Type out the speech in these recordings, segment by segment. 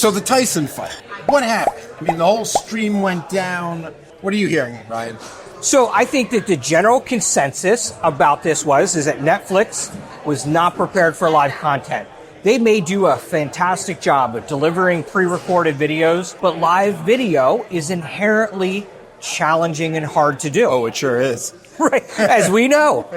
So the Tyson fight, what happened? I mean, the whole stream went down. What are you hearing, Ryan? So I think that the general consensus about this is that Netflix was not prepared for live content. They may do a fantastic job of delivering pre-recorded videos, but live video is inherently challenging and hard to do. Oh, it sure is. Right, as we know.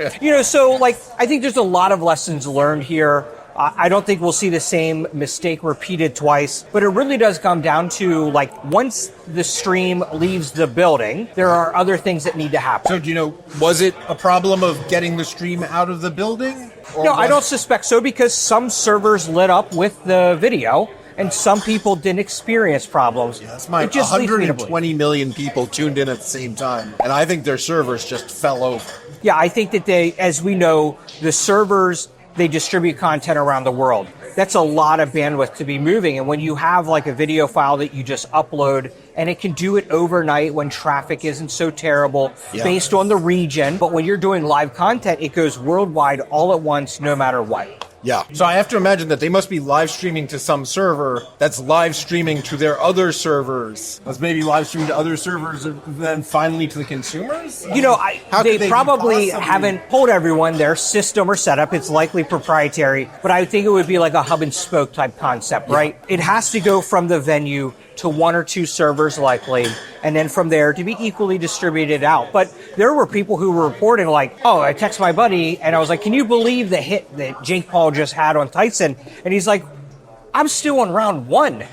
So I think there's a lot of lessons learned here. I don't think we'll see the same mistake repeated twice, but it really does come down to once the stream leaves the building, there are other things that need to happen. So do you know, was it a problem of getting the stream out of the building? No, I don't suspect so, because some servers lit up with the video and some people didn't experience problems. Yeah, that's 120 million people tuned in at the same time, and I think their servers just fell over. Yeah, I think that as we know, the servers, they distribute content around the world. That's a lot of bandwidth to be moving. And when you have a video file that you just upload, and it can do it overnight when traffic isn't so terrible based on the region. But when you're doing live content, it goes worldwide all at once, no matter what. Yeah. So I have to imagine that they must be live streaming to some server that's live streaming to their other servers. That's maybe live streaming to other servers and then finally to the consumers? They probably haven't told everyone their system or setup. It's likely proprietary, but I think it would be like a hub and spoke type concept, right? It has to go from the venue to one or two servers likely, and then from there to be equally distributed out. But there were people who were reporting I text my buddy and I was like, can you believe the hit that Jake Paul just had on Tyson? And he's like, I'm still on round one.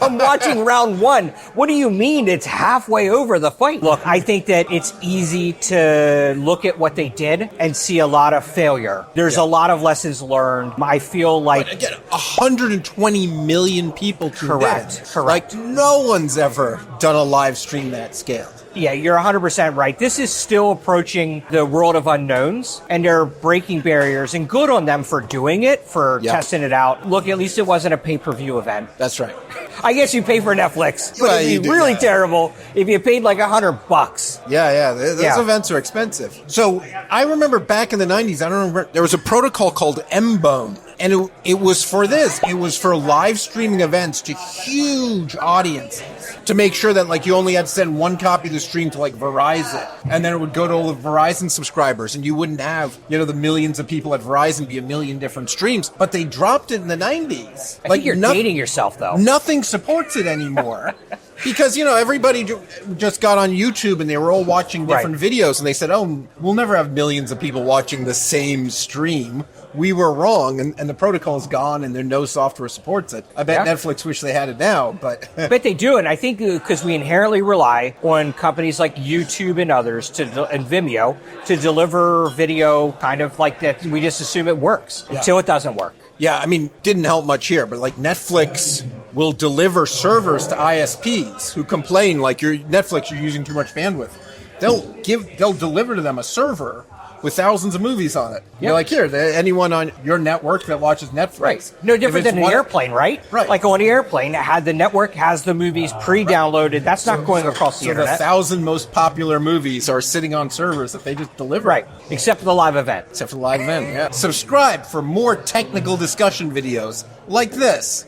I'm watching round one. What do you mean it's halfway over the fight? Look, I think that it's easy to look at what they did and see a lot of failure. There's a lot of lessons learned. I feel like... But again, 120 million people tuned in. Correct. No one's ever done a live stream that scale. Yeah, you're 100% right. This is still approaching the world of unknowns, and they're breaking barriers, and good on them for doing it, for testing it out. Look, at least it wasn't a pay-per-view event. That's right. I guess you pay for Netflix, but it'd be really terrible if you paid $100. Yeah, those events are expensive. So I remember back in the 90s, I don't remember, there was a protocol called MBone. And it was for this. It was for live streaming events to huge audiences to make sure that you only had to send one copy of the stream to Verizon, and then it would go to all the Verizon subscribers, and you wouldn't have the millions of people at Verizon be a million different streams. But they dropped it in the 90s. I think you're dating yourself, though. Nothing supports it anymore. Because, everybody just got on YouTube and they were all watching different videos, and they said, oh, we'll never have millions of people watching the same stream. We were wrong, and the protocol is gone, and no software supports it. I bet Netflix wish they had it now, but... I bet they do, and I think because we inherently rely on companies like YouTube and others, and Vimeo, to deliver video kind of like that. We just assume it works until it doesn't work. Yeah, I mean, didn't help much here, but Netflix will deliver servers to ISPs who complain your Netflix, you're using too much bandwidth. They'll deliver to them a server with thousands of movies on it. You're here, anyone on your network that watches Netflix. Right. No different than an airplane, right? Right. On the airplane, the network has the movies pre-downloaded. That's not going across the internet. So the 1,000 most popular movies are sitting on servers that they just deliver. Right. Except for the live event. Subscribe for more technical discussion videos like this.